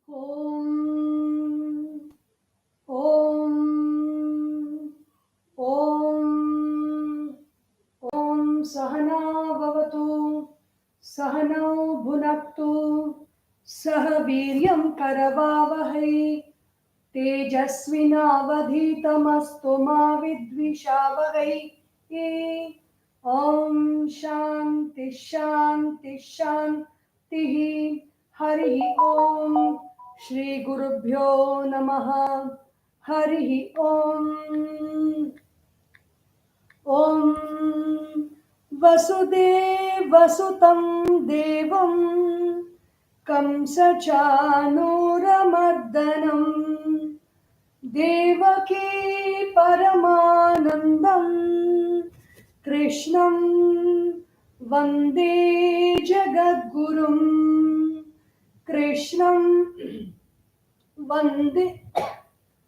Om Om Om Om Sahana Bhavatu Sahanau Bhunaktu Sah Viryam Karavavahai Tejasvinavadhitamastu ma vidvishavahai. Om Shanti Shanti Shanti. Hari Om Shri Gurubhyo Namaha. Hari Om. Om Vasudevasutam Devam Kamsachanuramardanam Devaki Paramanandam Krishnam Vande Jagadgurum. Krishnam Vande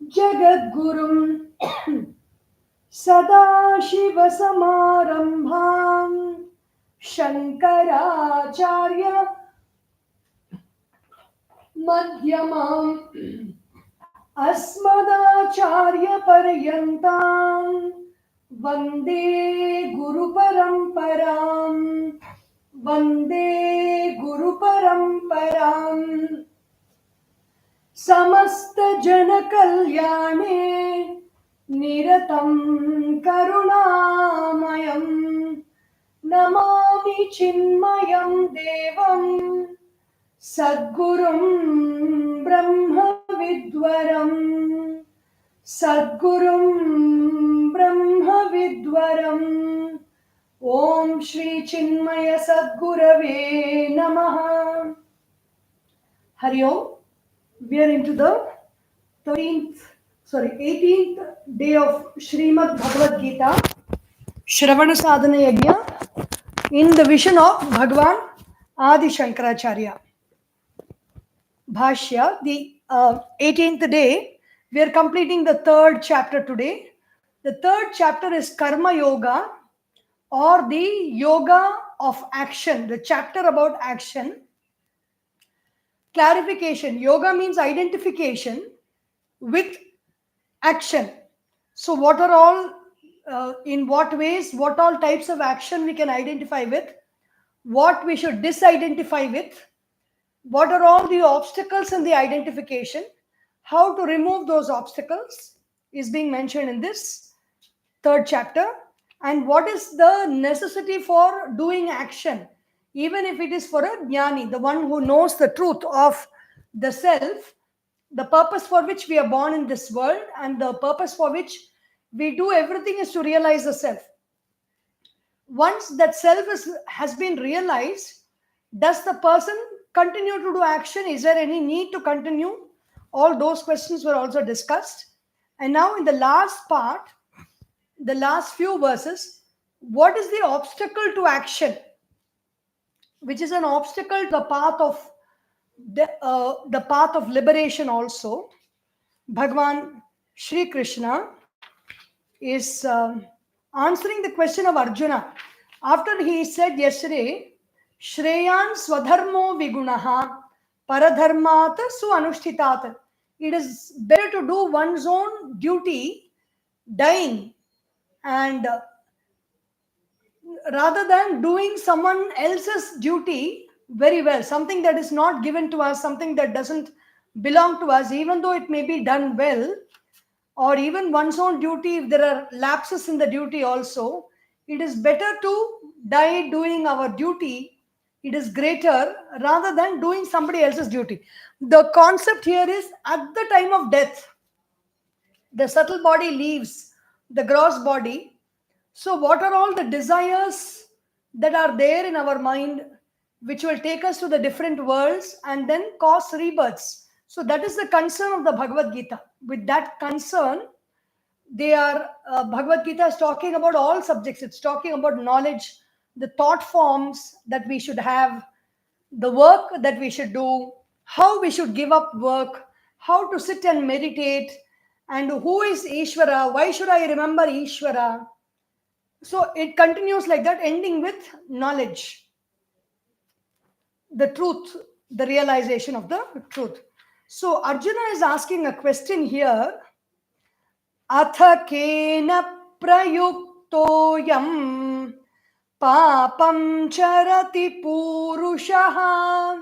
Jagadgurum. Sadashivasamarambham Shankaracharya Madhyamam Asmadacharya Paryantam Vande Guru Paramparam. Vande Guru Paramparam. Samasta Jana Kalyane Niratam Karunamayam Namami Chinmayam Devam Sadgurum Brahma Vidwaram. Sadgurum Brahma Vidwaram. Om Shri Chinmaya Sadgurave Namaha. Hari Om. We are into the 18th day of Srimad Bhagavad Gita, Shravana Sadhana Yajna, in the vision of Bhagavan Adisankaracharya. Bhashya, the 18th day, we are completing the third chapter today. The third chapter is Karma Yoga, or the Yoga of Action, the chapter about action. Clarification: Yoga means identification with action. So what are all, in what ways, what all types of action we can identify with, what we should disidentify with, what are all the obstacles in the identification, how to remove those obstacles is being mentioned in this third chapter, and what is the necessity for doing action, even if it is for a jnani, the one who knows the truth of the self, the purpose for which we are born in this world, and the purpose for which we do everything is to realize the self. Once that self has been realized, does the person continue to do action? Is there any need to continue? All those questions were also discussed. And now in the last part, the last few verses, what is the obstacle to action, which is an obstacle to the path of the path of liberation also. Bhagavan Shri Krishna is answering the question of Arjuna. After he said yesterday, Shreyan Swadharmo Vigunaha Paradharmat Su Anushtitat. It is better to do one's own duty dying, and rather than doing someone else's duty very well, something that is not given to us, something that doesn't belong to us, even though it may be done well, or even one's own duty, if there are lapses in the duty also, it is better to die doing our duty. It is greater rather than doing somebody else's duty. The concept here is, at the time of death, the subtle body leaves the gross body. So what are all the desires that are there in our mind, which will take us to the different worlds and then cause rebirths? So that is the concern of the Bhagavad Gita. With that concern, Bhagavad Gita is talking about all subjects. It's talking about knowledge, the thought forms that we should have, the work that we should do, how we should give up work, how to sit and meditate, and who is Ishvara, why should I remember Ishvara. So it continues like that, ending with knowledge, the truth, the realization of the truth. So Arjuna is asking a question here. Atha kena prayuktoyam papam charati purushaha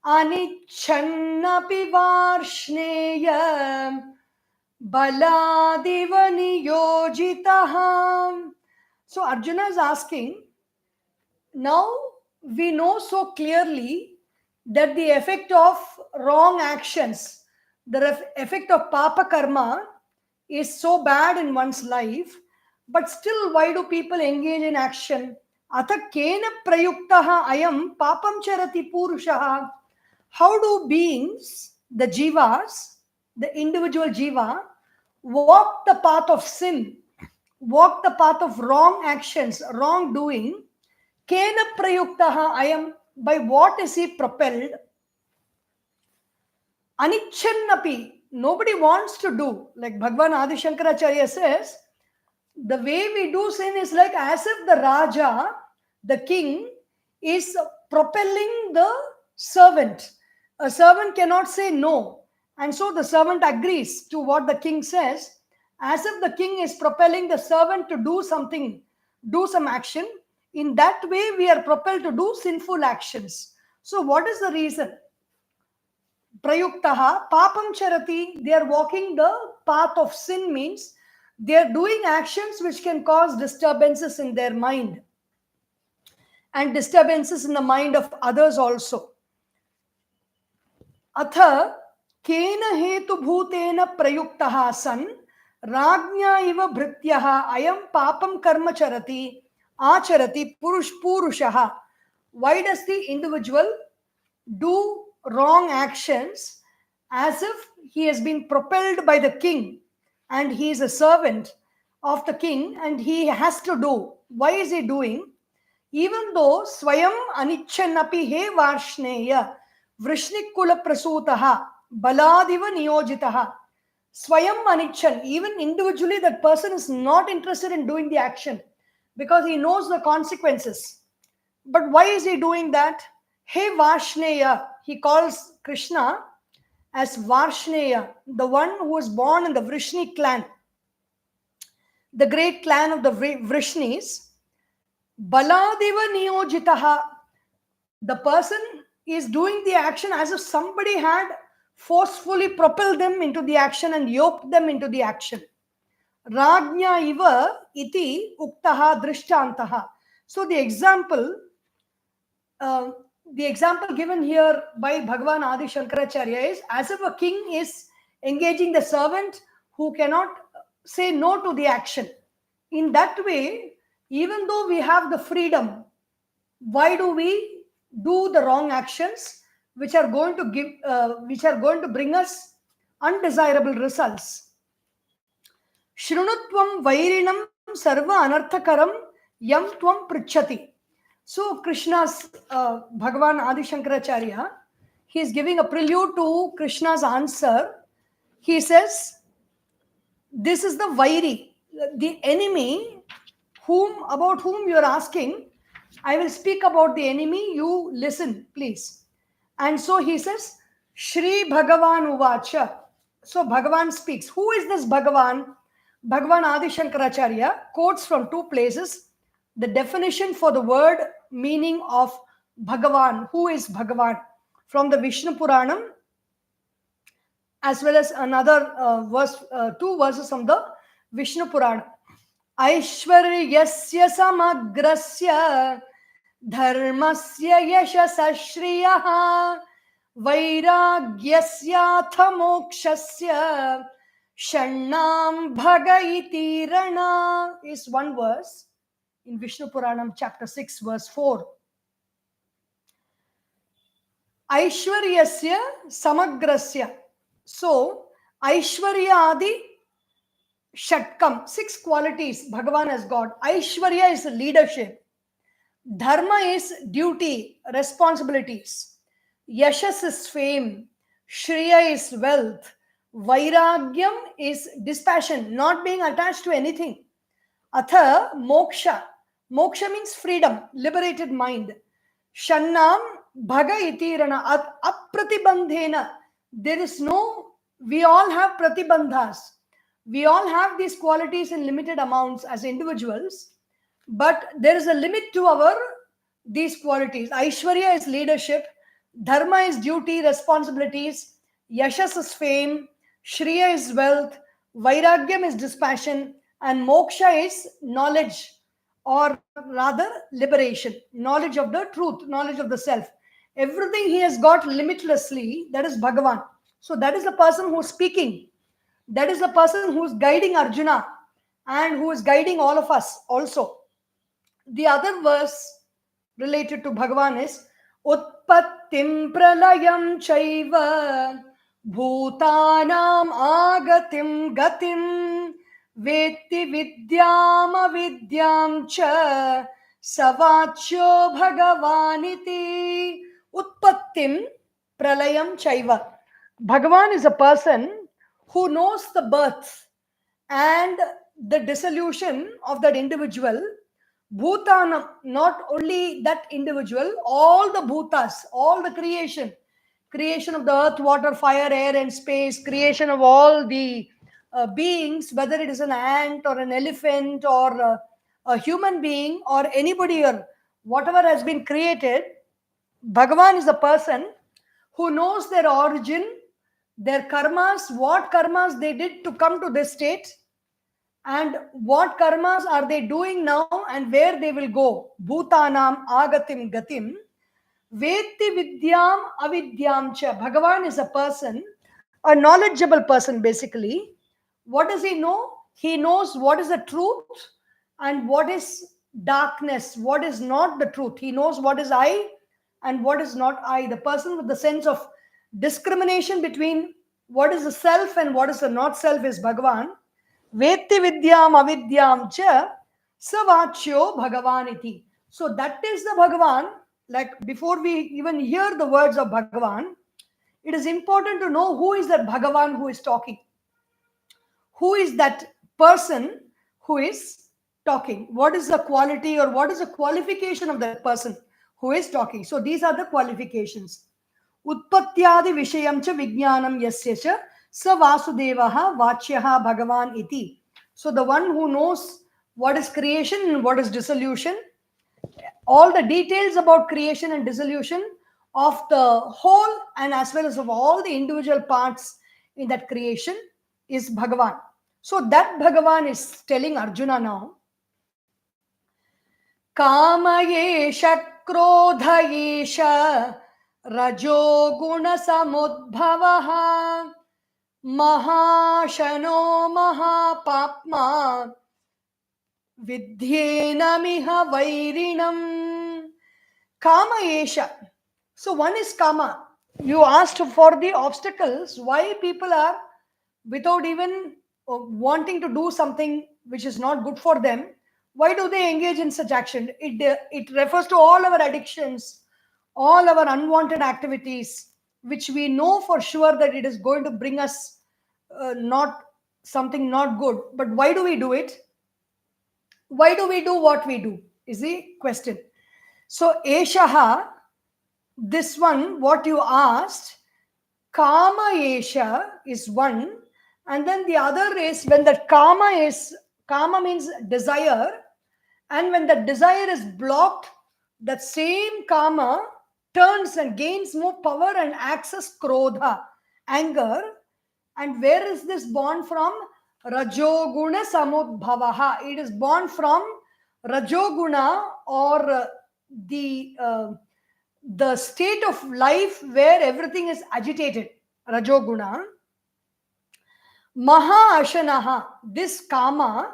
anichannapi varshneya baladiva niyojitaha. So Arjuna is asking, now we know so clearly that the effect of wrong actions, the effect of papa karma is so bad in one's life, but still why do people engage in action? Atha kena prayuktaha ayam papam charati purushaha. How do beings, the jivas, the individual jiva, walk the path of sin, walk the path of wrong actions, wrongdoing? Kena prayuktaha ayam, by what is he propelled? Anichannapi, nobody wants to do. Like Bhagavan Adisankaracharya says, the way we do sin is like as if the Raja, the king, is propelling the servant. A servant cannot say no. And so the servant agrees to what the king says, as if the king is propelling the servant to do something, do some action. In that way, we are propelled to do sinful actions. So, what is the reason? Prayuktaha, papam charati, they are walking the path of sin, means they are doing actions which can cause disturbances in their mind and disturbances in the mind of others also. Atha kena hetu bhutena prayuktaha san rajnya iva bhrityaha ayam papam karma charati acharati purushaha. Why does the individual do wrong actions as if he has been propelled by the king and he is a servant of the king and he has to do? Why is he doing? Even though swayam anichannapi he varshneya vrishnikula prasutaha baladiva niyojitaha. Swayam anichan, even individually that person is not interested in doing the action because he knows the consequences. But why is he doing that? Hey Varshneya, he calls Krishna as Varshneya, the one who was born in the Vrishni clan, the great clan of the Vrishnis. Baladiva niyojitaha, the person is doing the action as if somebody had forcefully propelled them into the action and yoked them into the action. Rajnya iva iti uktaha drishtantaha. So the example given here by Bhagavan Adi Shankaracharya is as if a king is engaging the servant who cannot say no to the action. In that way, even though we have the freedom, why do we do the wrong actions which are going to bring us undesirable results? Shrunutvam vairinam sarva anarthakaram yam tvam prichati. So Krishna's Bhagavan Adi Shankaracharya, he is giving a prelude to Krishna's answer. He says, this is the vairi, the enemy about whom you are asking. I will speak about the enemy, you listen, please. And so he says, Shri Bhagavan Uvacha. So Bhagavan speaks. Who is this Bhagavan? Bhagavan Adi Shankaracharya quotes from two places the definition for the word meaning of Bhagavan. Who is Bhagavan? From the Vishnu Puranam, as well as another two verses from the Vishnu Purana. Aishwaryasya samagrasya dharmasya yashasa shriyaha vairagyasya mokshasya shannam bhaga iti rana is one verse in Vishnu Puranam chapter 6 verse 4. Aishwaryasya samagrasya. So Aishwarya adi Shatkam, 6 qualities Bhagavan has got. Aishwarya is leadership. Dharma is duty, responsibilities. Yashas is fame. Shriya is wealth. Vairagyam is dispassion, not being attached to anything. Atha moksha. Moksha means freedom, liberated mind. Shannam bhaga itirana apratibandhena. there is no, we all have pratibandhas. We all have these qualities in limited amounts as individuals, but there is a limit to our these qualities. Aishwarya is leadership, dharma is duty, responsibilities, yashas is fame, shriya is wealth, vairagyam is dispassion, and moksha is knowledge, or rather liberation, knowledge of the truth, knowledge of the self. Everything he has got limitlessly, that is Bhagavan. So that is the person who is speaking. That is the person who is guiding Arjuna and who is guiding all of us also. The other verse related to Bhagavan is Utpattim pralayam chaiva bhutanam agatim gatim vetti vidyam avidyam cha savachyo bhagavaniti. Utpattim pralayam chaiva. Bhagavan is a person who knows the birth and the dissolution of that individual. Bhutanam, not only that individual, all the bhutas, all the creation of the earth, water, fire, air, and space, creation of all the beings, whether it is an ant or an elephant or a human being or anybody or whatever has been created. Bhagavan is a person who knows their origin, their karmas, what karmas they did to come to this state, and what karmas are they doing now and where they will go. Bhutanam agatim gatim vetti vidyam avidyam cha. Bhagavan is a person, a knowledgeable person basically. What does he know? He knows what is the truth and what is darkness, what is not the truth. He knows what is I and what is not I. The person with the sense of discrimination between what is the self and what is the not self is Bhagavan. Vetti vidyam avidyam cha savachyo bhagavaniti. So that is the Bhagavan. Like before we even hear the words of Bhagavan, it is important to know who is that Bhagavan who is talking. Who is that person who is talking? What is the quality or what is the qualification of that person who is talking? So these are the qualifications. Utpatyadi vishayam cha vijnanam yasya cha sa vasudevaha vachyaha bhagavan iti. So the one who knows what is creation and what is dissolution, all the details about creation and dissolution of the whole and as well as of all the individual parts in that creation is Bhagavan. So that Bhagavan is telling Arjuna now, Kamayesha krodhayesha rajo guna samudbhavaha mahashano mahapapma vidyenamiha vairinam. Kamayesha. So one is Kama. You asked for the obstacles, why people are without even wanting to do something which is not good for them. Why do they engage in such action? It refers to all our addictions, all our unwanted activities, which we know for sure that it is going to bring us not something not good. But why do we do it? Why do we do what we do? Is the question. So, Eshaha, this one, what you asked, Kama Esha is one, and then the other is when that Kama means desire, and when the desire is blocked, that same Kama turns and gains more power and acts as Krodha, anger. And where is this born from? Rajoguna samudbhavaha. It is born from Rajoguna, or the state of life where everything is agitated. Rajoguna. Maha Ashanaha. This Kama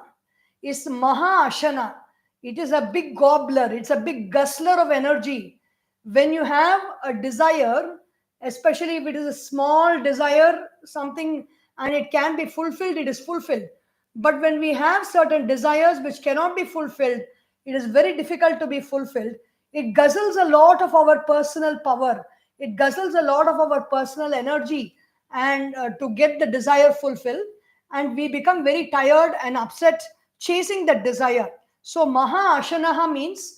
is Maha Ashana. It is a big gobbler. It's a big guzzler of energy. When you have a desire, especially if it is a small desire, something, and it can be fulfilled, it is fulfilled. But when we have certain desires which cannot be fulfilled, it is very difficult to be fulfilled. It guzzles a lot of our personal power. It guzzles a lot of our personal energy, and to get the desire fulfilled, and we become very tired and upset chasing that desire. So Maha Ashanaha means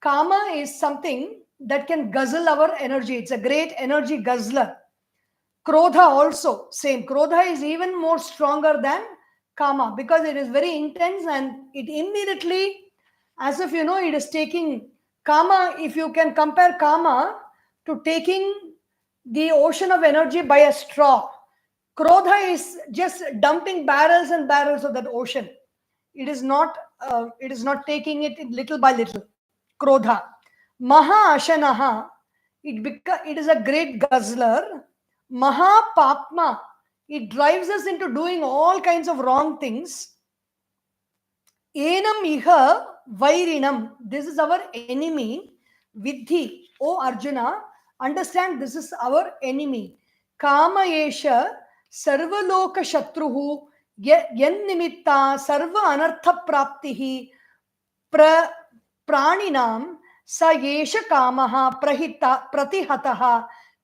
Kama is something that can guzzle our energy. It's a great energy guzzler. Krodha also, same. Krodha is even more stronger than Kama because it is very intense and it immediately, as if it is taking Kama. If you can compare Kama to taking the ocean of energy by a straw, Krodha is just dumping barrels and barrels of that ocean. It is not. It is not taking it little by little. Krodha, Maha Ashanaha. It is a great guzzler. Maha Papma. It drives us into doing all kinds of wrong things. Enam iha vairinam. This is our enemy. Vidhi. O Arjuna, understand this is our enemy. Kama esha sarvaloka shatruhu yen nimitta sarva anartha praptihi pra प्राणिनाम स येष कामः प्रतिहतः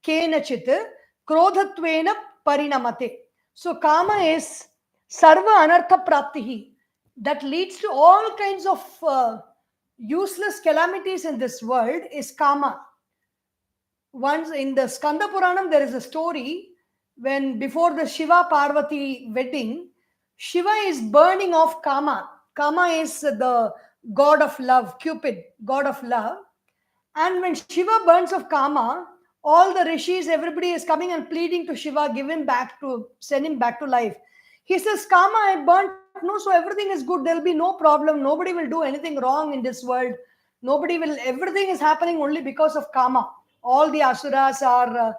केनचित् क्रोधत्वेन परिणमते. So kama is sarva anartha praptihi, that leads to all kinds of useless calamities in this world is kama. Once in the Skanda Puranam, there is a story when before the Shiva Parvati wedding, Shiva is burning off Kama. Kama is the god of love, Cupid, god of love. And when Shiva burns of Kama, all the rishis, everybody is coming and pleading to Shiva, send him back to life. He says, Kama, I burnt, no, so everything is good. There'll be no problem. Nobody will do anything wrong in this world. Everything is happening only because of Kama. All the asuras are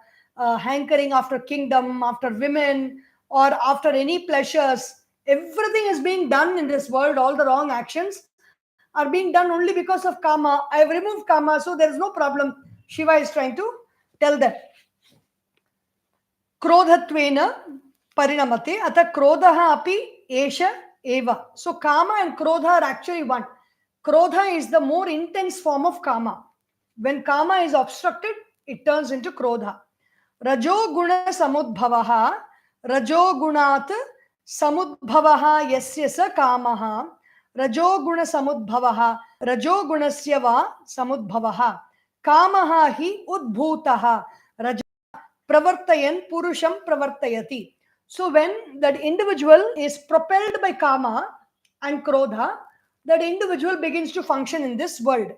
hankering after kingdom, after women, or after any pleasures. Everything is being done in this world. All the wrong actions are being done only because of Kama. I have removed Kama, so there is no problem. Shiva is trying to tell them. Krodhatvena parinamate ata krodha api esha eva. So Kama and Krodha are actually one. Krodha is the more intense form of Kama. When Kama is obstructed, it turns into Krodha. Rajo guna samudbhavaha, rajo gunat samudbhavaha yasya sa kamaha, rajo guna samudbhavaha, rajo gunasya va samudbhavaha, kamaha hi udbhutaha, raja pravartayan purusham pravartayati. So when that individual is propelled by Kama and Krodha, that individual begins to function in this world.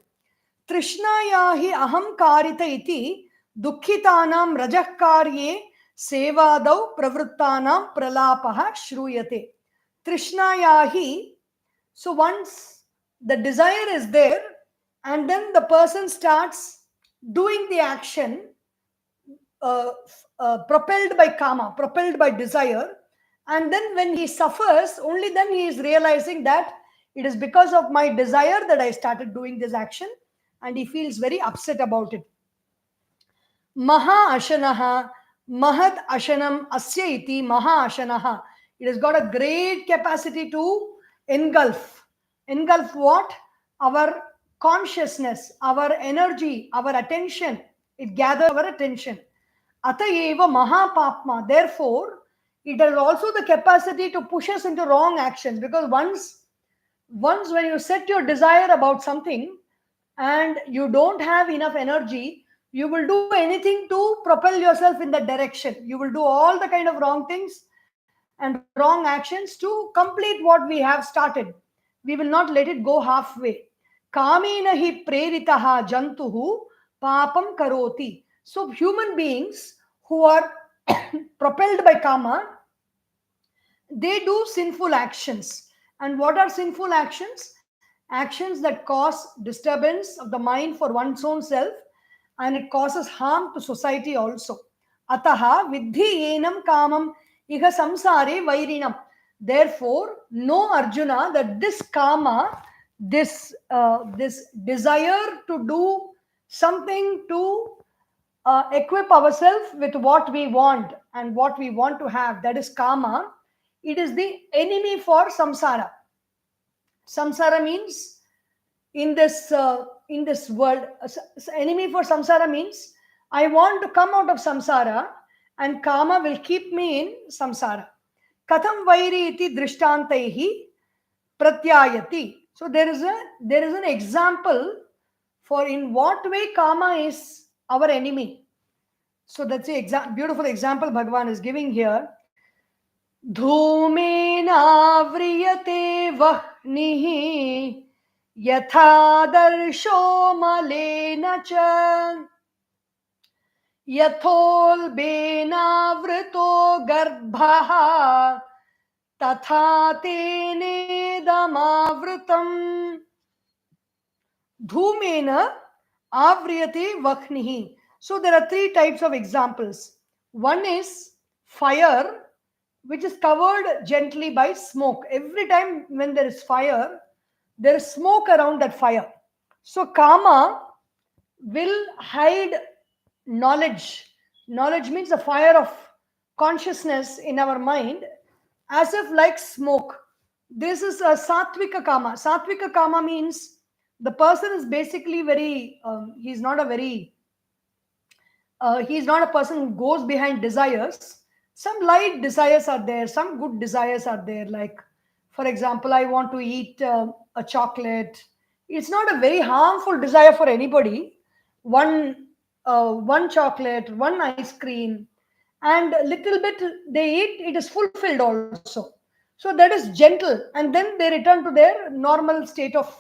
Trishnaya hi aham karita iti dukhitanam rajah karye sevadau pravrittanam pralapaha shruyate. Trishnaya hi. So once the desire is there and then the person starts doing the action propelled by kama, propelled by desire, and then when he suffers, only then he is realizing that it is because of my desire that I started doing this action, and he feels very upset about it. Maha Ashanaha, Mahad Ashanam Asya iti Maha Ashanaha. It has got a great capacity to engulf. Engulf what? Our consciousness, our energy, our attention. It gathers our attention. Atayeva Mahapapma. Therefore, it has also the capacity to push us into wrong actions, because once when you set your desire about something and you don't have enough energy, you will do anything to propel yourself in that direction. You will do all the kind of wrong things and wrong actions to complete what we have started. We will not let it go halfway. Kamena hi preritaha jantuhu papam karoti. So human beings who are propelled by kama, they do sinful actions. And what are sinful actions? Actions that cause disturbance of the mind for one's own self, and it causes harm to society also. Ataha vidhi enam kamam iha samsare vairinam. Therefore, know Arjuna that this kama, this desire to do something to equip ourselves with what we want and what we want to have, that is kama. It is the enemy for samsara. Samsara means in this world, enemy for samsara means I want to come out of samsara, and kama will keep me in samsara. Katham vairi iti drishtantaihi pratyayati. So there is an example for in what way kama is our enemy. So that's the beautiful example Bhagavan is giving here. धूमेनाव्रियते वह्निः यथादर्शो मलेन च यथोल्बेनावृतो गर्भः तथा तेनेदमावृतम् धूमेन avriyate vakhnihi. So there are three types of examples. One is fire, which is covered gently by smoke. Every time when there is fire, there is smoke around that fire. So kama will hide knowledge. Knowledge means the fire of consciousness in our mind, as if like smoke. This is a satvika kama. Satvika kama means the person is basically very, he's not a person who goes behind desires. Some light desires are there, some good desires are there. Like, for example, I want to eat a chocolate. It's not a very harmful desire for anybody. One chocolate, one ice cream, and a little bit they eat, it is fulfilled also. So that is gentle, and then they return to their normal state of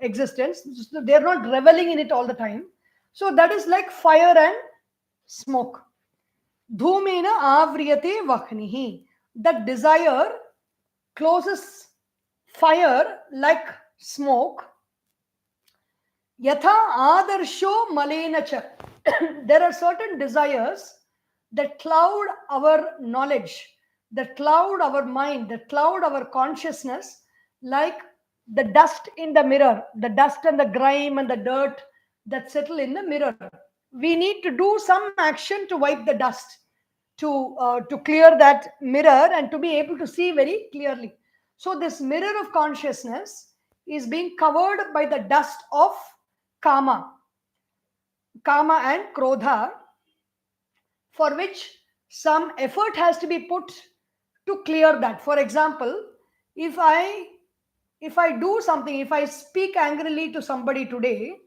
existence. So they're not reveling in it all the time. So that is like fire and smoke. Dhumena avriyate vakhnihi. That desire closes fire like smoke. Yatha adarsho malena cha. There are certain desires that cloud our knowledge, that cloud our mind, that cloud our consciousness, like the dust in the mirror, the dust and the grime and the dirt that settle in the mirror. We need to do some action to wipe the dust, to clear that mirror and to be able to see very clearly. So this mirror of consciousness is being covered by the dust of kama, kama and krodha, for which some effort has to be put to clear that. For example, if I do something, if I speak angrily to somebody today,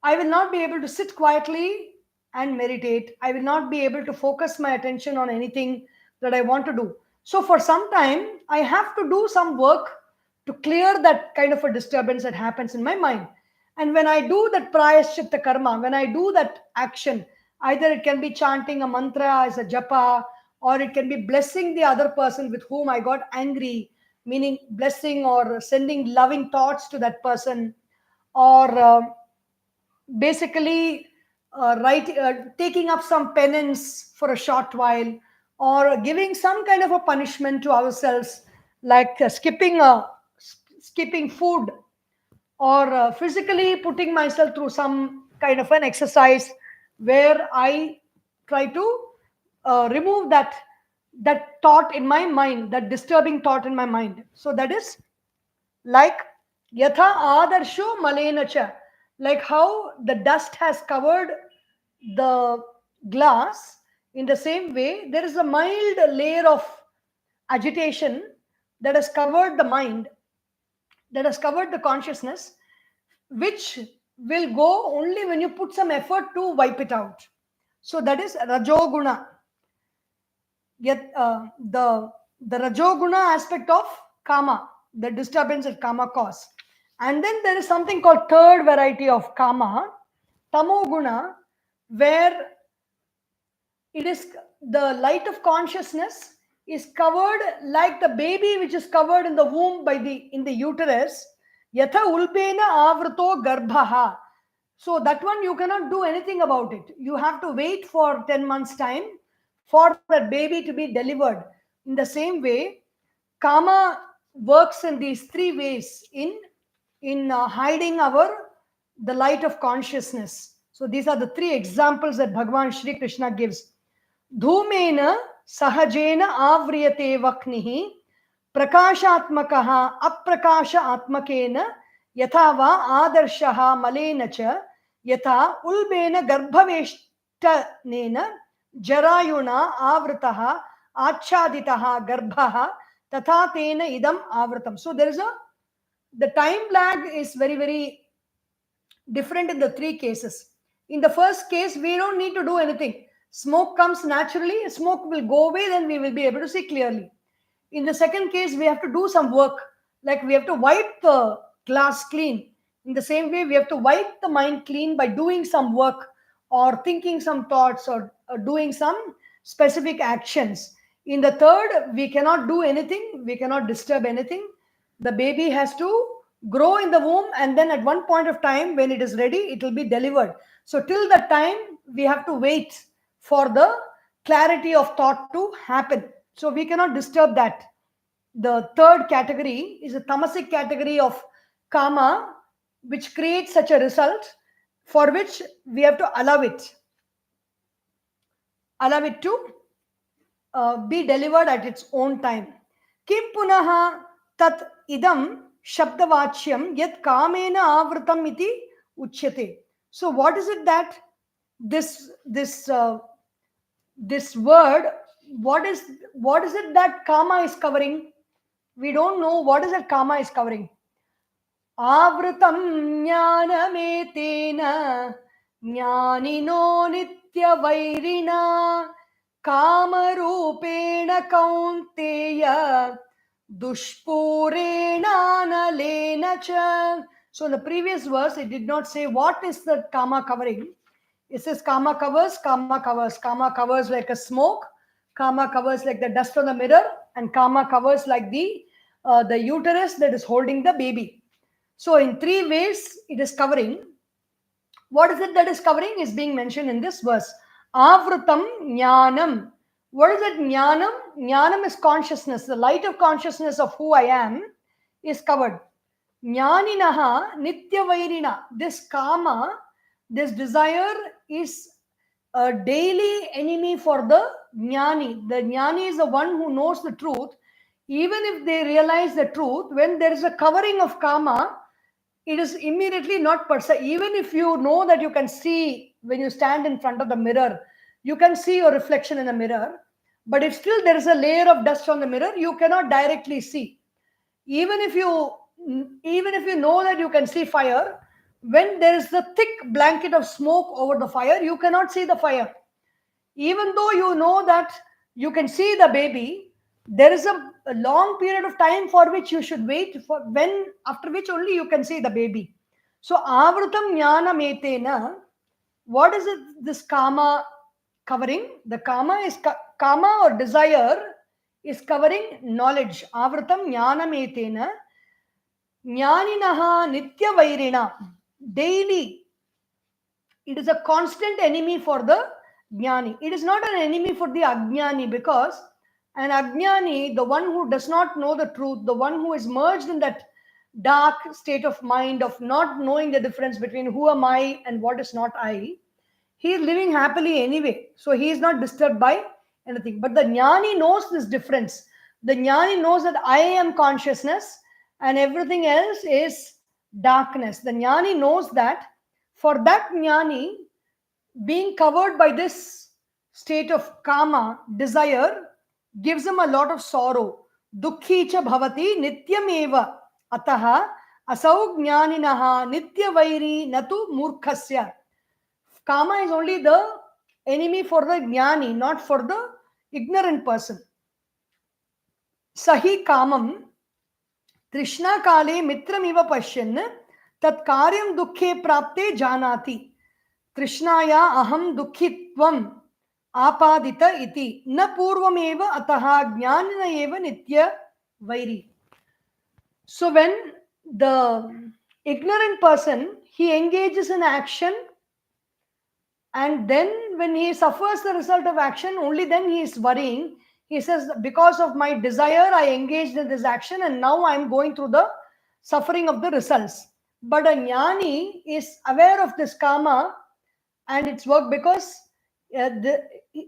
I will not be able to sit quietly and meditate. I will not be able to focus my attention on anything that I want to do. So, for some time, I have to do some work to clear that kind of a disturbance that happens in my mind. And when I do that prayaschitta karma, when I do that action, either it can be chanting a mantra as a japa, or it can be blessing the other person with whom I got angry, meaning blessing or sending loving thoughts to that person, or basically taking up some penance for a short while, or giving some kind of a punishment to ourselves, like skipping food, or physically putting myself through some kind of an exercise where I try to remove that thought in my mind, that disturbing thought in my mind. So that is like yatha adarsho malena cha, like how the dust has covered the glass. In the same way, there is a mild layer of agitation that has covered the mind, that has covered the consciousness, which will go only when you put some effort to wipe it out. So that is rajoguna. Yet the rajoguna aspect of kama, the disturbance that kama cause. And then there is something called third variety of kama, tamoguna, where it is the light of consciousness is covered like the baby which is covered in the womb by the in the uterus. Yatha ulpena avruto garbhaha. So that one you cannot do anything about it. You have to wait for 10 months time for that baby to be delivered. In the same way, kama works in these three ways in hiding the light of consciousness. So these are the three examples that Bhagavan Shri Krishna gives. Dhumena sahajena avriyate vaknihi prakashatmakaha aprakasha atmakena yatha va adarshaha malena cha yatha ulbena garbhaveshtanena jarayuna avritaha achaditaha garbhaha tatha tena idam avritam. So there is the time lag is very, very different in the three cases. In the first case, we don't need to do anything. Smoke comes naturally, smoke will go away, then we will be able to see clearly. In the second case, we have to do some work, like we have to wipe the glass clean. In the same way, we have to wipe the mind clean by doing some work or thinking some thoughts or doing some specific actions. In the third, we cannot do anything, we cannot disturb anything. The baby has to grow in the womb, and then at one point of time, when it is ready, it will be delivered. So, till that time, we have to wait for the clarity of thought to happen. So, we cannot disturb that. The third category is a tamasic category of karma, which creates such a result, for which we have to allow it to be delivered at its own time. Kim punaha tat idam shabdavachyam yat kamena avritam iti uchyate. So what is it that this word, what is it that karma is covering? We don't know what is that karma is covering. Avritam jnanametena jnanino nitya vairina kamarupena kaunteya dushpurena nalena cha. So in the previous verse, it did not say what is the karma covering. It says karma covers, karma covers. Karma covers like a smoke, karma covers like the dust on the mirror, and karma covers like the uterus that is holding the baby. So in three ways it is covering. What is it that is covering is being mentioned in this verse. Avrutam jnanam. What is it jnanam? Jnanam is consciousness. The light of consciousness of who I am is covered. Jnaninaha nitya vairina. This kama, this desire is a daily enemy for the jnani. The jnani is the one who knows the truth. Even if they realize the truth, when there is a covering of karma, it is immediately not perceived. Even if you know that you can see when you stand in front of the mirror, you can see your reflection in the mirror, but if still there is a layer of dust on the mirror, you cannot directly see. Even if you know that you can see fire, when there is a thick blanket of smoke over the fire, you cannot see the fire. Even though you know that you can see the baby, there is a long period of time for which you should wait for, when after which only you can see the baby. So avrutam jnana metena, what is it this karma covering? The karma is karma or desire is covering knowledge. Avrutam jnana metena jnaninaha nitya vairina. Daily it is a constant enemy for the jnani. It is not an enemy for the ajnani, because an ajnani, the one who does not know the truth, the one who is merged in that dark state of mind of not knowing the difference between who am I and what is not I, he is living happily anyway. So he is not disturbed by anything. But the jnani knows this difference. The jnani knows that I am consciousness and everything else is darkness. The jnani knows that. For that jnani, being covered by this state of karma, desire, gives him a lot of sorrow. Dukhi cha bhavati nityameva ataha asau jnaninaha nitya vairi natu murkhasya. Karma is only the enemy for the jnani, not for the ignorant person. Sahi kamam trishna kale mitramiva pashyan tat karyam dukhe prapte janati. Trishnaya aham dukhitvam apadita iti na purvameva ataha jnanina eva nitya vairi. So when the ignorant person, he engages in action, and then when he suffers the result of action, only then he is worrying. He says, because of my desire, I engaged in this action and now I am going through the suffering of the results. But a jnani is aware of this karma and its work, because it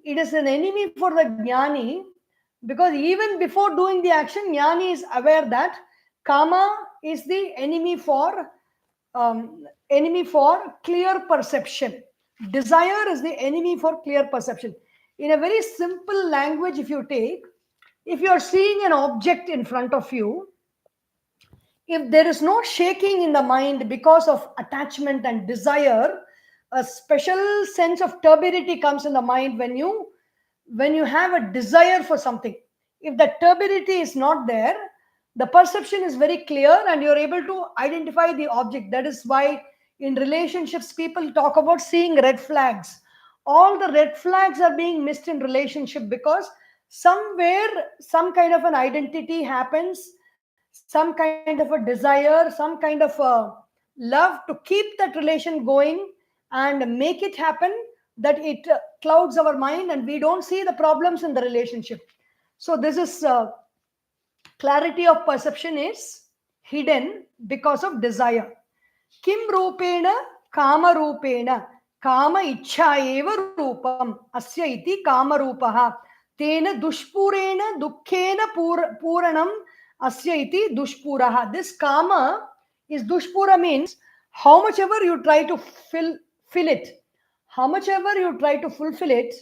is an enemy for the jnani, because even before doing the action, jnani is aware that karma is the enemy for clear perception. Desire is the enemy for clear perception. In a very simple language, if you are seeing an object in front of you, if there is no shaking in the mind because of attachment and desire, a special sense of turbidity comes in the mind when you have a desire for something. If that turbidity is not there, the perception is very clear and you're able to identify the object. That is why in relationships people talk about seeing red flags. All the red flags are being missed in relationship because somewhere some kind of an identity happens, some kind of a desire, some kind of a love to keep that relation going and make it happen, that it clouds our mind and we don't see the problems in the relationship. So this is clarity of perception is hidden because of desire. Kim rupena kama rupena kama ichha eva rupam asya iti kama rupaha tena dushpurena dukkhena puranam asya iti dushpuraha. This kama is dushpura means how much ever you try to fill it, how much ever you try to fulfill it,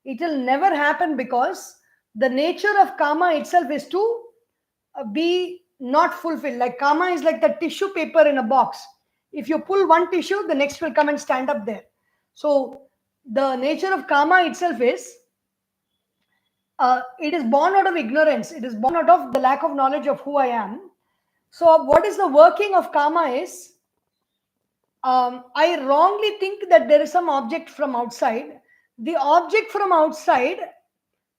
it will never happen because the nature of kama itself is to be not fulfilled. Like karma is like the tissue paper in a box. If you pull one tissue, the next will come and stand up there. So the nature of karma itself is it is born out of ignorance. It is born out of the lack of knowledge of who I am. So what is the working of karma is I wrongly think that there is some object from outside. The object from outside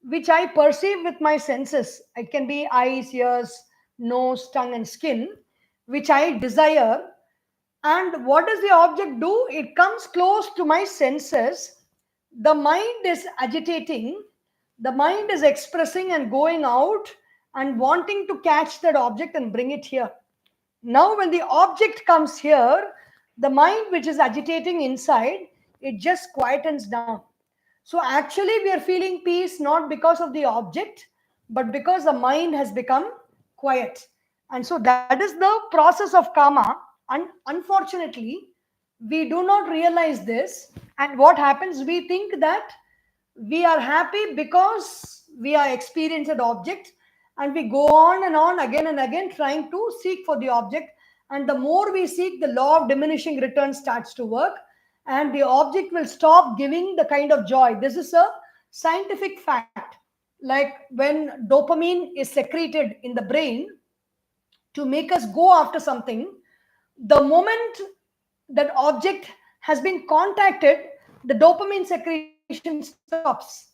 which I perceive with my senses. It can be eyes, ears, nose, tongue, and skin, which I desire. And what does the object do? It comes close to my senses. The mind is agitating, the mind is expressing and going out and wanting to catch that object and bring it here. Now, when the object comes here, the mind which is agitating inside, it just quietens down. So actually, we are feeling peace not because of the object, but because the mind has become quiet. And so that is the process of karma. And unfortunately, we do not realize this. And what happens, we think that we are happy because we are experiencing an object, and we go on and on again and again trying to seek for the object. And the more we seek, the law of diminishing returns starts to work and the object will stop giving the kind of joy. This is a scientific fact. Like when dopamine is secreted in the brain to make us go after something, the moment that object has been contacted, the dopamine secretion stops.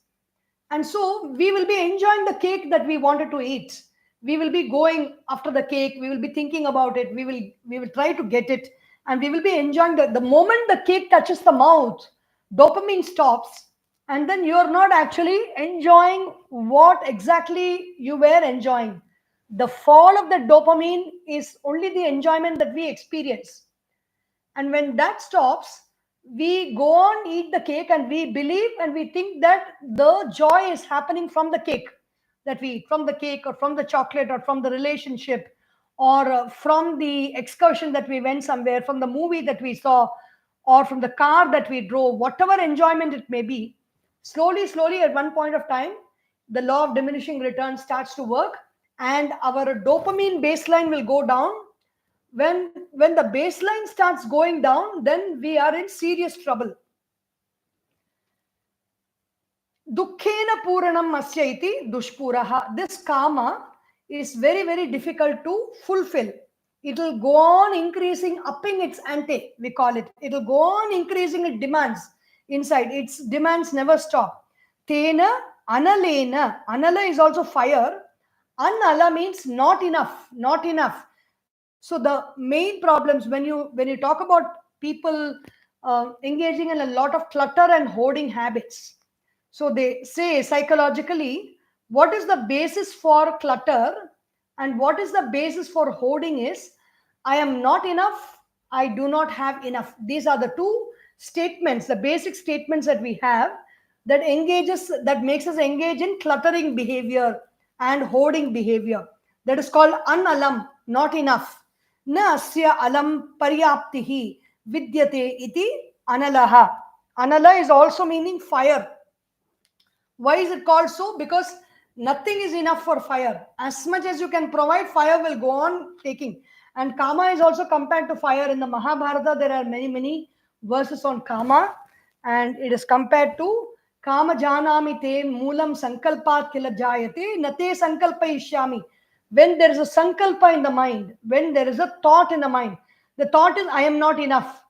And so we will be enjoying the cake that we wanted to eat. We will be going after the cake, we will be thinking about it, we will try to get it, and we will be enjoying the moment the cake touches the mouth, dopamine stops, and then you are not actually enjoying what exactly you were enjoying. The fall of the dopamine is only the enjoyment that we experience. And when that stops, we go on eat the cake and we believe and we think that the joy is happening from the cake that we eat, from the cake or from the chocolate or from the relationship or from the excursion that we went somewhere, from the movie that we saw, or from the car that we drove, whatever enjoyment it may be. Slowly, at one point of time, the law of diminishing returns starts to work and our dopamine baseline will go down. When the baseline starts going down, then we are in serious trouble. Dukkhena puranam asya iti dushpuraha. This kama is very, very difficult to fulfill. It will go on increasing, upping its ante, we call it. It will go on increasing its demands inside. Its demands never stop. Tena analena. Anala is also fire. Anala means not enough, not enough. So the main problems when you talk about people engaging in a lot of clutter and hoarding habits, so they say psychologically what is the basis for clutter and what is the basis for hoarding is I am not enough, I do not have enough. These are the two statements, the basic statements that we have that makes us engage in cluttering behavior and hoarding behavior. That is called analam, not enough. Na asya alam paryaptihi vidyate iti analaha. Anala is also meaning fire. Why is it called so? Because nothing is enough for fire. As much as you can provide, fire will go on taking. And kama is also compared to fire. In the Mahabharata, there are many verses on Kama, and it is compared to Kama janami te moolam sankalpat kila jayate nate sankalpayishyami. When there is a sankalpa in the mind, when there is a thought in the mind, the thought is I am not enough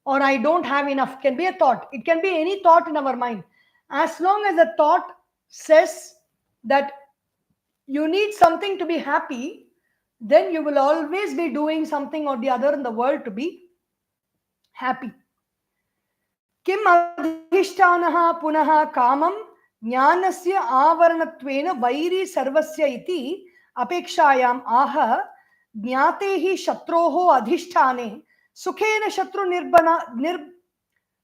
or I don't have enough, can be a thought. It can be any thought in our mind. As long as the thought says that you need something to be happy, then you will always be doing something or the other in the world to be happy. Kim adhishtanah punah kamam jnanasya avaranattvena vairi sarvasya iti apekshayam aha jnatehi shatroho adhishtane sukhena shatru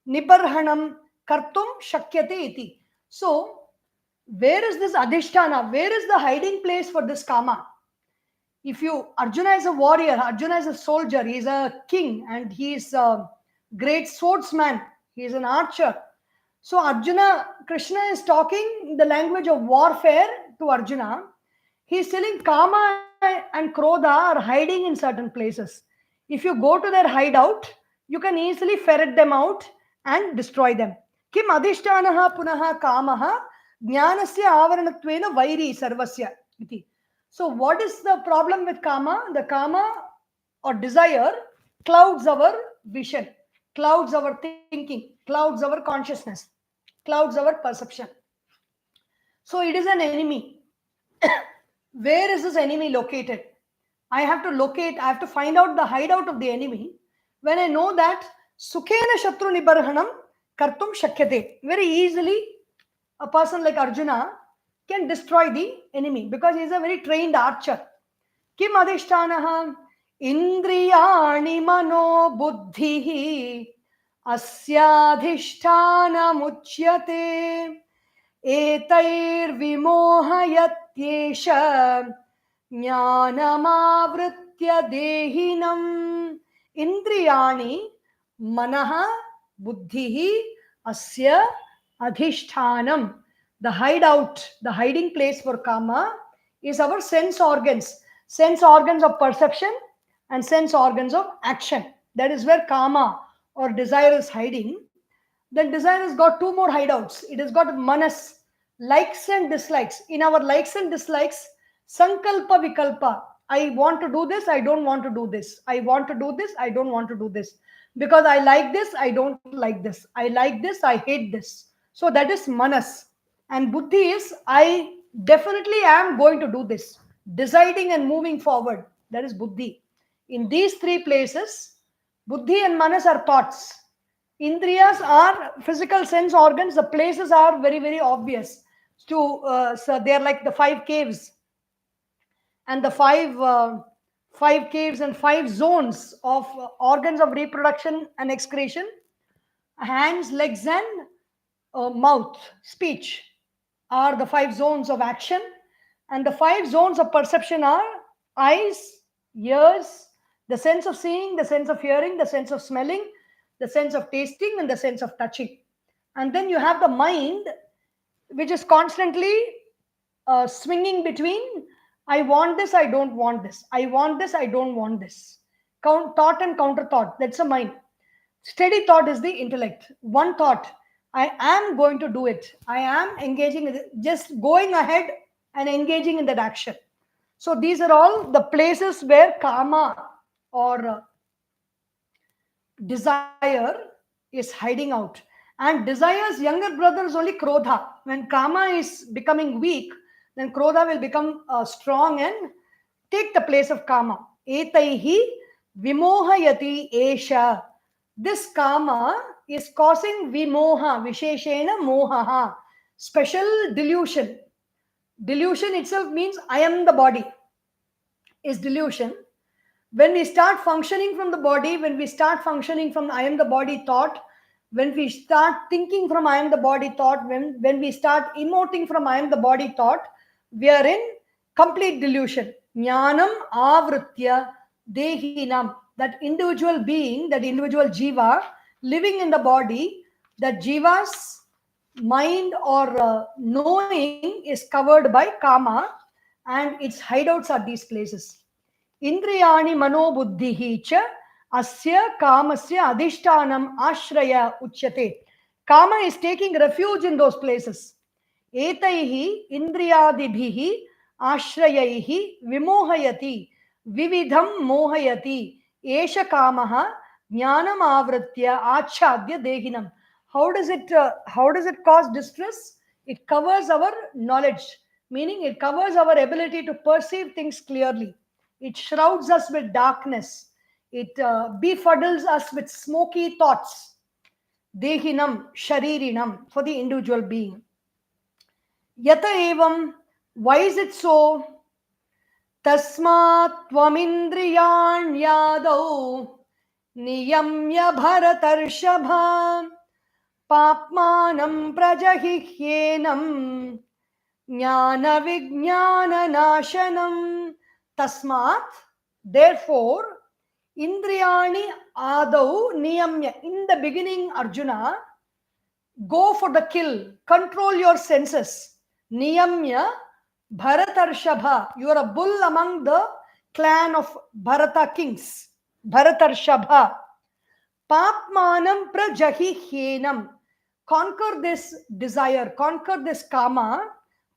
nibarhanam kartum shakyate iti. So, where is this adhishtana? Where is the hiding place for this kama? If you, Arjuna is a warrior, Arjuna is a soldier, he is a king, and he is a great swordsman, he is an archer. So Arjuna, Krishna is talking the language of warfare to Arjuna. He is telling Kama and Krodha are hiding in certain places. If you go to their hideout, you can easily ferret them out and destroy them. Kim adhishtanaha punaha kamaha jnanasya avaranattvena vairi sarvasya iti. So what is the problem with kama? The kama or desire clouds our vision, clouds our thinking, clouds our consciousness, clouds our perception. So it is an enemy. Where is this enemy located? I have to find out the hideout of the enemy. When I know that, sukhena shatru nibarhanam kartum shakyate. Very easily, a person like Arjuna can destroy the enemy because he is a very trained archer. Kim adhishtanaha indriyani mano buddhihi asyadhishtana muchyate etair vimohayatyesha jnanamavritya dehinam indriyani manaha buddhihi asya adhishtanam. The hideout, the hiding place for kama is our sense organs of perception and sense organs of action. That is where kama or desire is hiding. Then desire has got two more hideouts. It has got manas, likes and dislikes. In our likes and dislikes, sankalpa vikalpa. I want to do this, I don't want to do this. I want to do this, I don't want to do this. Because I like this, I don't like this. I like this, I hate this. So that is manas. And buddhi is, I definitely am going to do this. Deciding and moving forward. That is buddhi. In these three places, buddhi and manas are thoughts. Indriyas are physical sense organs. The places are very, very obvious. So they are like the 5 caves. And the five caves and 5 zones of organs of reproduction and excretion. Hands, legs, and mouth, speech are the 5 zones of action, and the 5 zones of perception are eyes, ears, the sense of seeing, the sense of hearing, the sense of smelling, the sense of tasting, and the sense of touching. And then you have the mind, which is constantly swinging between I want this, I don't want this, I want this, I don't want this. Thought and counter thought, that's a mind. Steady thought is the intellect. One thought, I am going to do it. I am engaging, just going ahead and engaging in that action. So these are all the places where kama or desire is hiding out. And desire's younger brother is only krodha. When kama is becoming weak, then krodha will become strong and take the place of kama. Etaihi vimohayati esha. This kama is causing vimoha, visheshena mohaha, special delusion. Delusion itself means I am the body, is delusion. When we start functioning from the body, when we start functioning from I am the body thought, when we start thinking from I am the body thought, when we start emoting from I am the body thought, we are in complete delusion. Jnanam avritya dehinam. That individual being, that individual jiva living in the body, that jiva's mind or knowing is covered by kama, and its hideouts are these places. Indriyani mano buddhihi cha Asya kamasya adhishtanam ashraya uchyate. Kama is taking refuge in those places. Etaihi indriyadibhihi ashrayaihi vimohayati vividham mohayati esha kamaha jnanam avritya achadya dehinam. How does it cause distress? It covers our knowledge, meaning it covers our ability to perceive things clearly. It shrouds us with darkness. It befuddles us with smoky thoughts. Dehinam, sharirinam, for the individual being. Yata evam, why is it so? Tasmat tvamindriyan yadau niyamya bharatarshabha papmanam prajahihyenam jnana vijnana nashanam. Tasmat, therefore, indriyani adau niyamya. In the beginning, Arjuna, go for the kill, control your senses. Niyamya Bharatarshabha. You are a bull among the clan of Bharata kings. Bharatarshabha. Papmanam prajahihyenam. Conquer this desire, conquer this kama.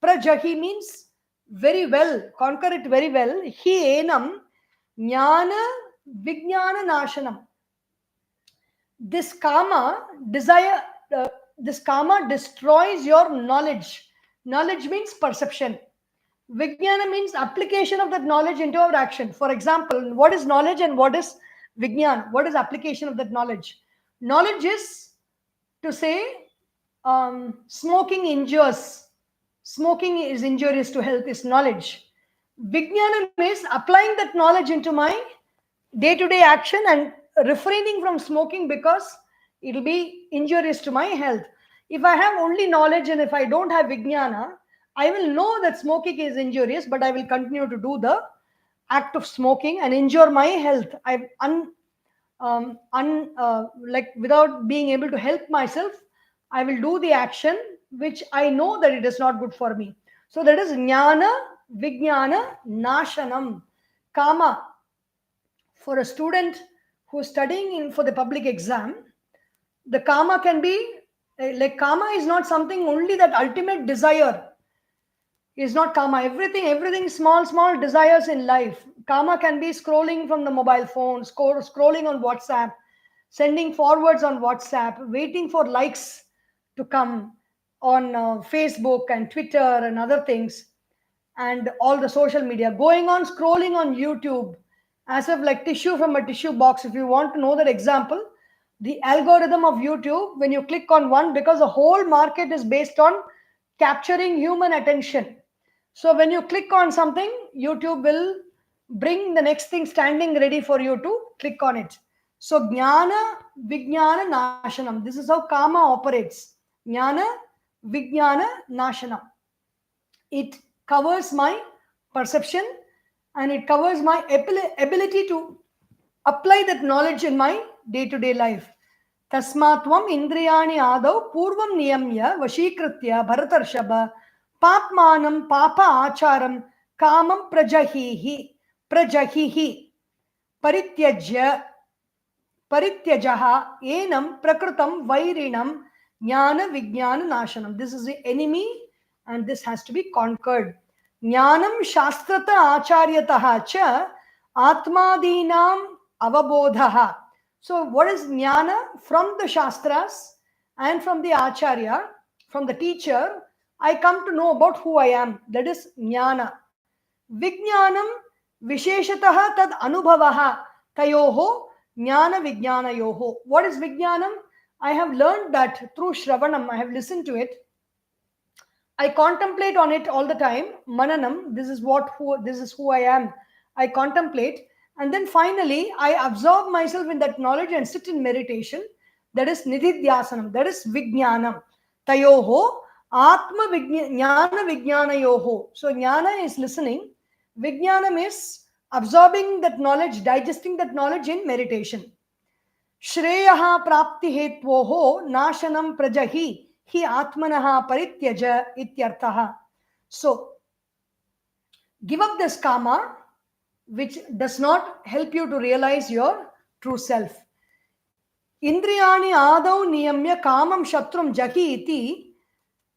Prajahi means very well, conquer it very well. Hyenam jnana vijnana nashanam. This kama desire, this kama destroys your knowledge. Knowledge means perception. Vijnana means application of that knowledge into our action. For example, what is knowledge and what is vijnana? What is application of that knowledge? Knowledge is to say smoking injures. Smoking is injurious to health is knowledge. Vijnana means applying that knowledge into my day-to-day action and refraining from smoking because it will be injurious to my health. If I have only knowledge and if I don't have vijnana, I will know that smoking is injurious, but I will continue to do the act of smoking and injure my health. Like without being able to help myself, I will do the action which I know that it is not good for me. So that is jnana, vijnana, nashanam, kama. For a student who is studying for the public exam, the kama can be like kama is not something only that ultimate desire is not kama. Everything small desires in life. Kama can be scrolling from the mobile phone, scrolling on WhatsApp, sending forwards on WhatsApp, waiting for likes to come on Facebook and Twitter and other things, and all the social media, going on scrolling on YouTube as if like tissue from a tissue box. If you want to know that example, the algorithm of YouTube, when you click on one, because the whole market is based on capturing human attention. So when you click on something, YouTube will bring the next thing standing ready for you to click on it. So jnana, vijnana, nashanam. This is how kama operates. Jnana, vijnana, nashanam. It covers my perception and it covers my ability to apply that knowledge in my day-to-day life. Tasmatvam indriyani adau purvam niyamya vashikritya bharatarshaba papmanam papa acharam kamam prajahihi parityajaha enam prakrutam vairinam jnana vijnana nashanam. This is the enemy and this has to be conquered. Jnanam shastrata acharyataha cha atmadinam avabodhaha. So what is jnana? From the shastras and from the acharya, from the teacher, I come to know about who I am. That is jnana. Vijnanam visheshataha tad anubhavaha tayoho jnana vijnana yoho. What is vijnanam? I have learned that through shravanam. I have listened to it. I contemplate on it all the time. Mananam, this is who I am. I contemplate, and then finally I absorb myself in that knowledge and sit in meditation. That is nididhyasanam. That is vijnanam. Tayoho atma jnana vijnana yoho. So jnana is listening. Vijnanam is absorbing that knowledge, digesting that knowledge in meditation. Shreyaha prapti hetvoho nashanam prajahi hi atmanaha parityaja ityarthaha. So, give up this kama which does not help you to realize your true self. Indriyani adau niyamya kamam shatrum jahihi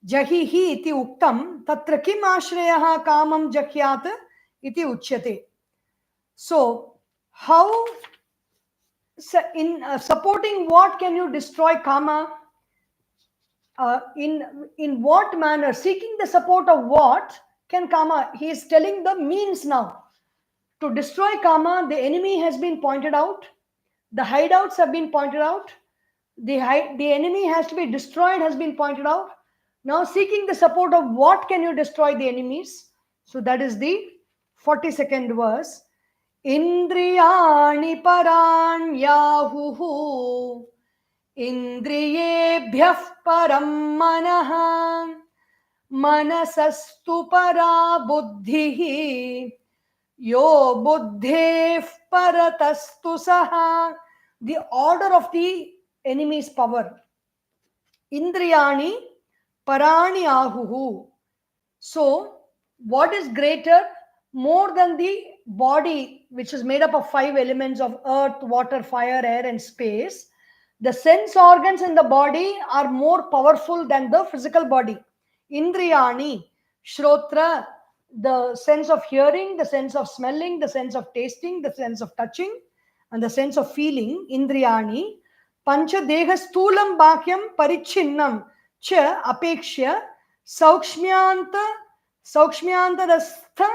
iti uktam tatra kim ashrayaha kamam jahyat iti uchyate. So, how in supporting what can you destroy kama? In what manner? Seeking the support of what can kama? He is telling the means now. To destroy kama, the enemy has been pointed out. The hideouts have been pointed out. The enemy has to be destroyed has been pointed out. Now seeking the support of what can you destroy the enemies? So that is the 42nd verse. Indriyani paranyahuhu indriyebhyah param manah manasastu para buddhihi yo buddheh paratastu saha. The order of the enemy's power. Indriyani parani ahuhu. So, what is greater more than the body, which is made up of 5 elements of earth, water, fire, air, and space? The sense organs in the body are more powerful than the physical body. Indriyani, Shrotra, the sense of hearing, the sense of smelling, the sense of tasting, the sense of touching, and the sense of feeling. Indriyani, Pancha Deha Stulam Bhakyam Parichinnam Cha Apekshya Saukshmyantarastha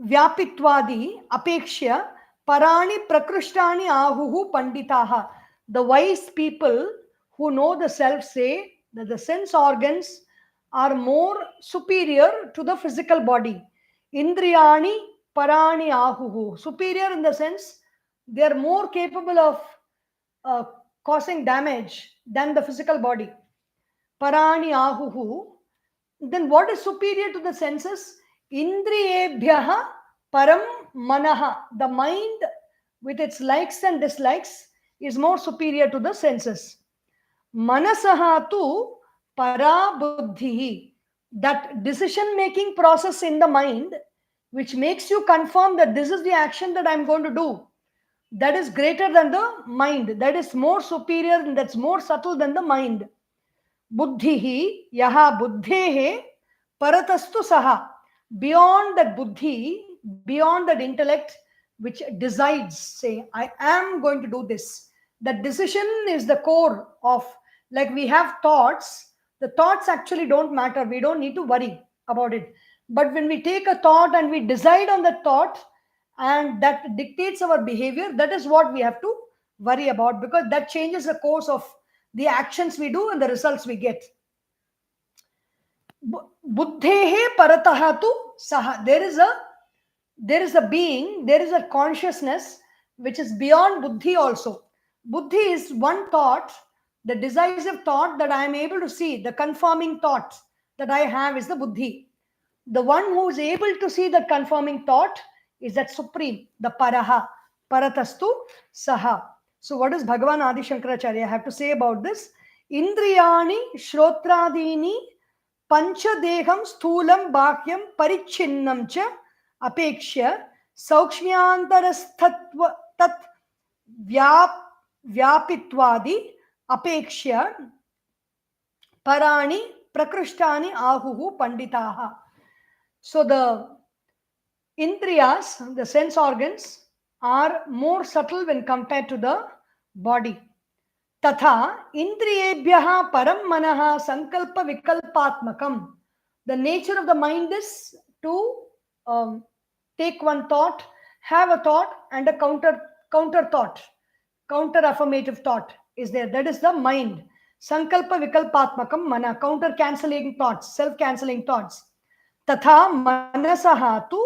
Vyapitwadi Apekshya Parani Prakrishtani Ahuhu Panditaha. The wise people who know the self say that the sense organs are more superior to the physical body. Indriyani Parani Ahuhu. Superior in the sense they are more capable of causing damage than the physical body. Parani ahuhu. Then what is superior to the senses? Indriyebhyaha param manaha. The mind with its likes and dislikes is more superior to the senses. Manasaha tu para buddhihi. That decision making process in the mind which makes you confirm that this is the action that I'm going to do, that is greater than the mind, that is more superior and that's more subtle than the mind. Buddhihi yaha buddhehe paratastu saha. Beyond that buddhi, beyond that intellect which decides, say, I am going to do this. That decision is the core of, like we have thoughts, the thoughts actually don't matter. We don't need to worry about it. But when we take a thought and we decide on that thought, and that dictates our behavior, that is what we have to worry about, because that changes the course of the actions we do and the results we get. Buddhehe parataha tu saha. There is a being, there is a consciousness which is beyond buddhi also. Buddhi is one thought, the decisive thought that I am able to see, the confirming thought that I have is the buddhi. The one who is able to see that confirming thought is that supreme, the paraha, paratastu saha. So what does Bhagavan Adisankaracharya have to say about this? Indriyani shrotradini panchadeham sthulam bhakyam parichinnam cha apekshya saukshmyantarasthatva tat vyapitwadi apekshya parani prakrishtani ahuhu panditaha. So the indriyas, the sense organs, are more subtle when compared to the body. Tatha indriyebhyaha param manaha sankalpa vikalpatmakam. The nature of the mind is to take one thought, have a thought, and a counter thought, counter affirmative thought is there. That is the mind. Sankalpa vikalpatmakam mana, counter cancelling thoughts, self cancelling thoughts. Tatha manasaha tu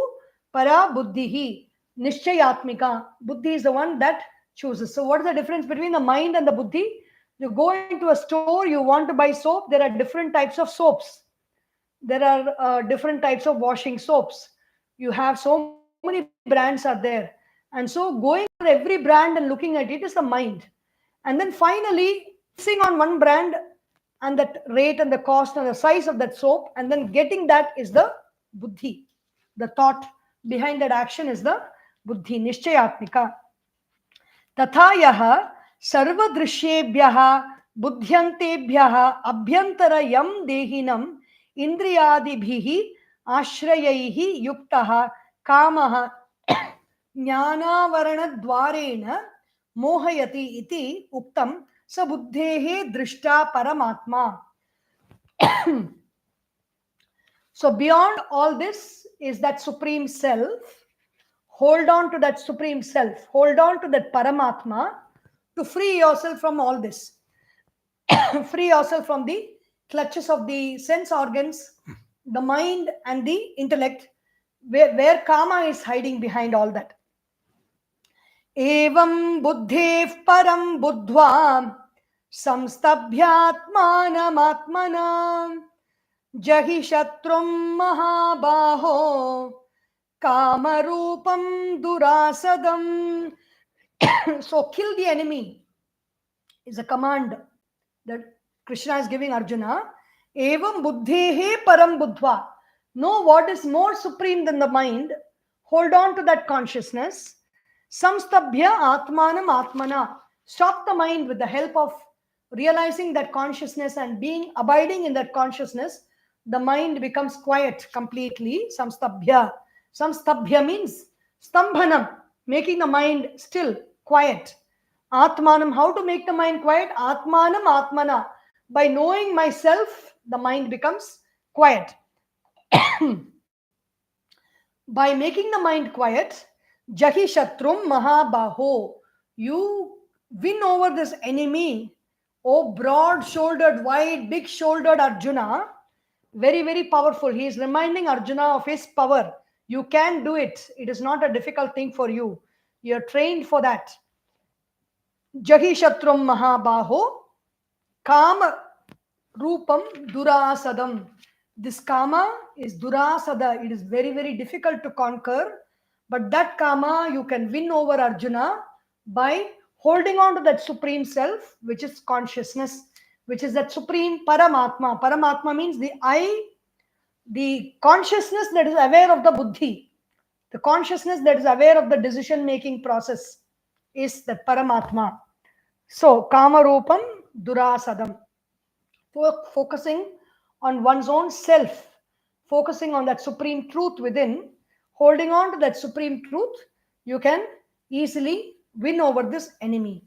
para buddhihi nishchayatmika. Buddhi is the one that chooses. So what is the difference between the mind and the buddhi? You go into a store, you want to buy soap, there are different types of soaps. There are different types of washing soaps. You have so many brands are there. And so going for every brand and looking at it is the mind. And then finally, fixing on one brand and that rate and the cost and the size of that soap, and then getting that is the buddhi. The thought behind that action is the buddhi nishchayatmika. तथा यह सर्वदृश्येभ्यः बुद्ध्यन्तेभ्यः अभ्यन्तर यं देहिनम् इन्द्रियादिभिः आश्रयैः युक्तः कामः ज्ञानावरणद्वारेण मोहयति इति उक्तं स बुद्धेः दृष्टा परमात्मा. So beyond all this is that supreme self. Hold on to that supreme self. Hold on to that Paramatma to free yourself from all this. Free yourself from the clutches of the sense organs, the mind and the intellect, where karma is hiding behind all that. Evam buddhev param buddhva samstabhyatmanam jahi shatrum mahabaho kamarupam durasadam. So kill the enemy is a command that Krishna is giving Arjuna. Evam buddhehe param buddhva. Know what is more supreme than the mind. Hold on to that consciousness. Samstabhya atmanam atmana. Stop the mind with the help of realizing that consciousness and abiding in that consciousness. The mind becomes quiet completely. Samstabhya. Samstabhya means stambhanam, making the mind still, quiet. Atmanam, how to make the mind quiet? Atmanam atmana. By knowing myself, the mind becomes quiet. By making the mind quiet, jahi shatrum mahabaho. You win over this enemy, oh broad-shouldered, wide, big-shouldered Arjuna. Very, very powerful. He is reminding Arjuna of his power. You can do it. It is not a difficult thing for you. You are trained for that. Jahi shatrum mahabaho kama rupam durasadam. This kama is durasada. It is very, very difficult to conquer. But that kama you can win over Arjuna by holding on to that supreme self, which is consciousness, which is that supreme Paramatma. Paramatma means the I, the consciousness that is aware of the buddhi, the consciousness that is aware of the decision-making process is the Paramatma. So, Kamarupam Durasadam. Focusing on one's own self, focusing on that supreme truth within, holding on to that supreme truth, you can easily win over this enemy.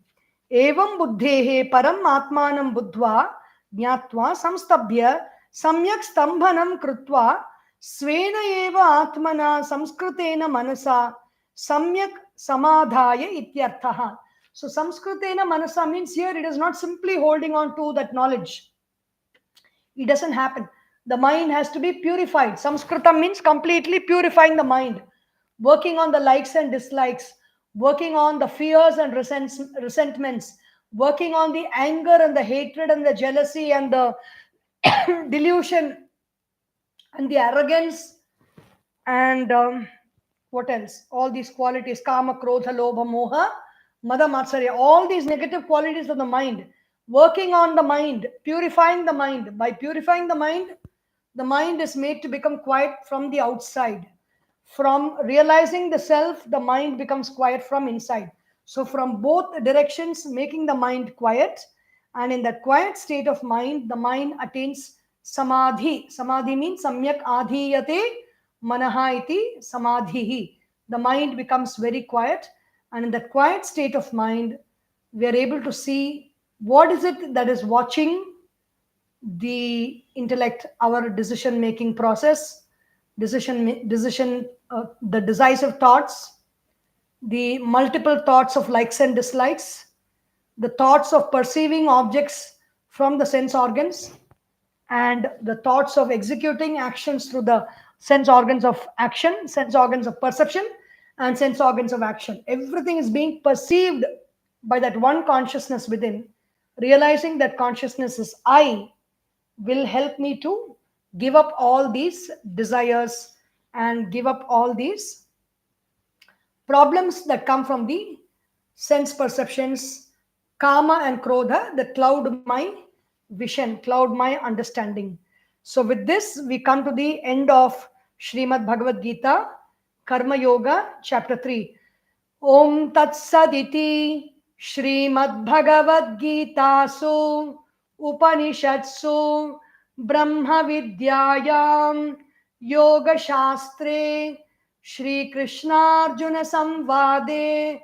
Evam buddhehe param atmanam buddhva jnatva samstabhya samyak stambhanam krutva svena eva atmana samskritena manasa samyak samadhaya ityarthaha. So samskritena manasa means here it is not simply holding on to that knowledge. It doesn't happen. The mind has to be purified. Samskritam means completely purifying the mind, working on the likes and dislikes, working on the fears and resentments, working on the anger and the hatred and the jealousy and the delusion and the arrogance and what else? All these qualities, kama, krodha, lobha, moha, mada, matsarya, all these negative qualities of the mind, working on the mind, purifying the mind. By purifying the mind is made to become quiet from the outside. From realizing the self, the mind becomes quiet from inside. So from both directions, making the mind quiet, and in that quiet state of mind, the mind attains samadhi. Samadhi means samyak adhiyate manaha iti samadhihi. The mind becomes very quiet, and in that quiet state of mind, we are able to see what is it that is watching the intellect, our decision making process, the decisive thoughts, the multiple thoughts of likes and dislikes, the thoughts of perceiving objects from the sense organs, and the thoughts of executing actions through the sense organs of action, sense organs of perception, and sense organs of action. Everything is being perceived by that one consciousness within. Realizing that consciousness is I will help me to give up all these desires and give up all these problems that come from the sense perceptions, kama and krodha, that cloud my vision, cloud my understanding. So with this, we come to the end of Srimad Bhagavad Gita, Karma Yoga, chapter 3. Om Tat Saditi Srimad Bhagavad Gita Su Upanishadsu Brahma Vidyayam Yoga Shastre Shri Krishna Arjuna Samvade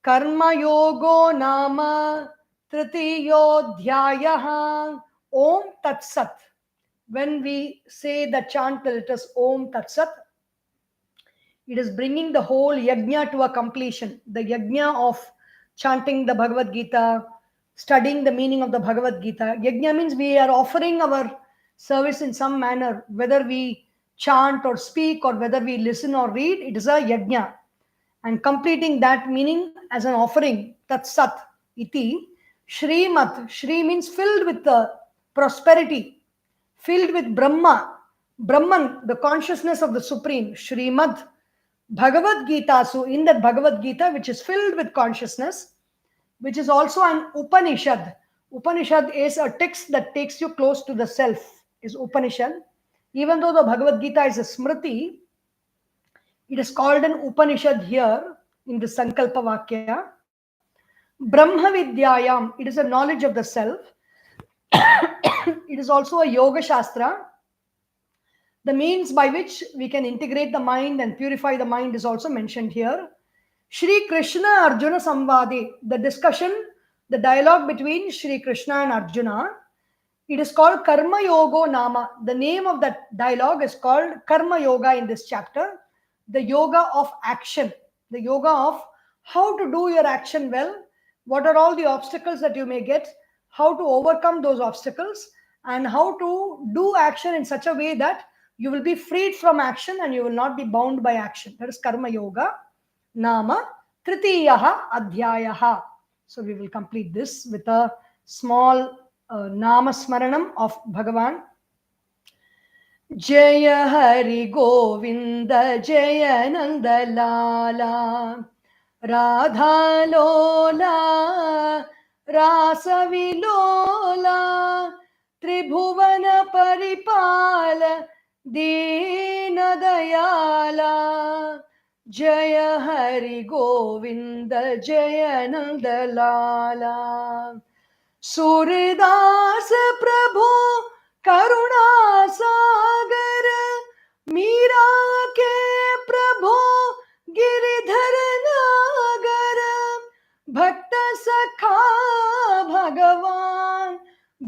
Karma Yogo Nama Tritiyodhyayaha. Om Tat Sat. When we say the chant, the letters Om Tat Sat, it is bringing the whole yajna to a completion. The yajna of chanting the Bhagavad Gita, studying the meaning of the Bhagavad Gita. Yajna means we are offering our service in some manner, whether we chant or speak or whether we listen or read, it is a yajna. And completing that meaning as an offering, tat sat iti, Shrimat. Shri means filled with the prosperity, filled with Brahma, Brahman, the consciousness of the Supreme, Srimad Bhagavad Gita. So, in that Bhagavad Gita, which is filled with consciousness, which is also an Upanishad. Upanishad is a text that takes you close to the self, is Upanishad. Even though the Bhagavad Gita is a Smriti, it is called an Upanishad here in the Sankalpa Vakya. Brahma Vidyayam, it is a knowledge of the self. It is also a Yoga Shastra. The means by which we can integrate the mind and purify the mind is also mentioned here. Shri Krishna Arjuna Samvade, the discussion, the dialogue between Shri Krishna and Arjuna. It is called Karma Yoga Nama. The name of that dialogue is called Karma Yoga in this chapter. The yoga of action, the yoga of how to do your action well, what are all the obstacles that you may get, how to overcome those obstacles, and how to do action in such a way that you will be freed from action and you will not be bound by action. That is Karma Yoga Nama Tritiyaha Adhyayaha. So we will complete this with a small Nama Smaranam of Bhagavan. जय हरि गोविंद जय नंद लाला राधा लोला रासविलोला त्रिभुवन परिपाल दीन दयाला जय हरि गोविंद जय नंद लाला सूरदास प्रभु करुणा सागर मीरा के प्रभु गिरिधर नागर भक्त सखा भगवान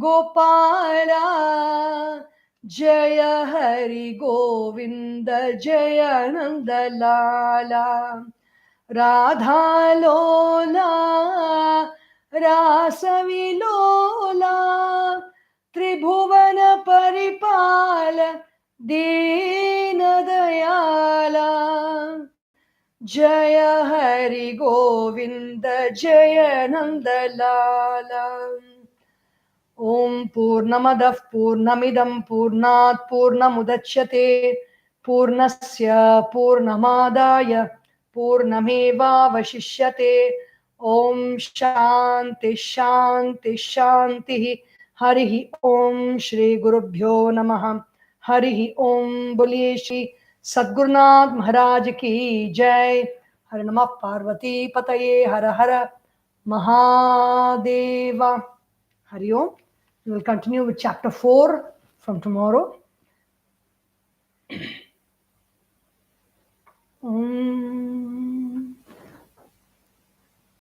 गोपाला जय हरि गोविंद जय नंद लाला राधा लोला रासविलोला त्रिभुवन परिपाल दीन दयाला जय हरि गोविंद जय नंद लाला ओम पूर्णमदः पूर्णमिदं पूर्णात् पूर्णमुदच्यते पूर्णस्य पूर्णमादाय पूर्णमेवावशिष्यते ओम शांति शांति शांति हरि ओम श्री गुरुभ्यो नमः हरि ओम बोलिए श्री सद्गुरुनाथ महाराज की जय हर नमः पार्वती पतये हर हर महादेवा हरि ओम we will continue with chapter 4 from tomorrow. Om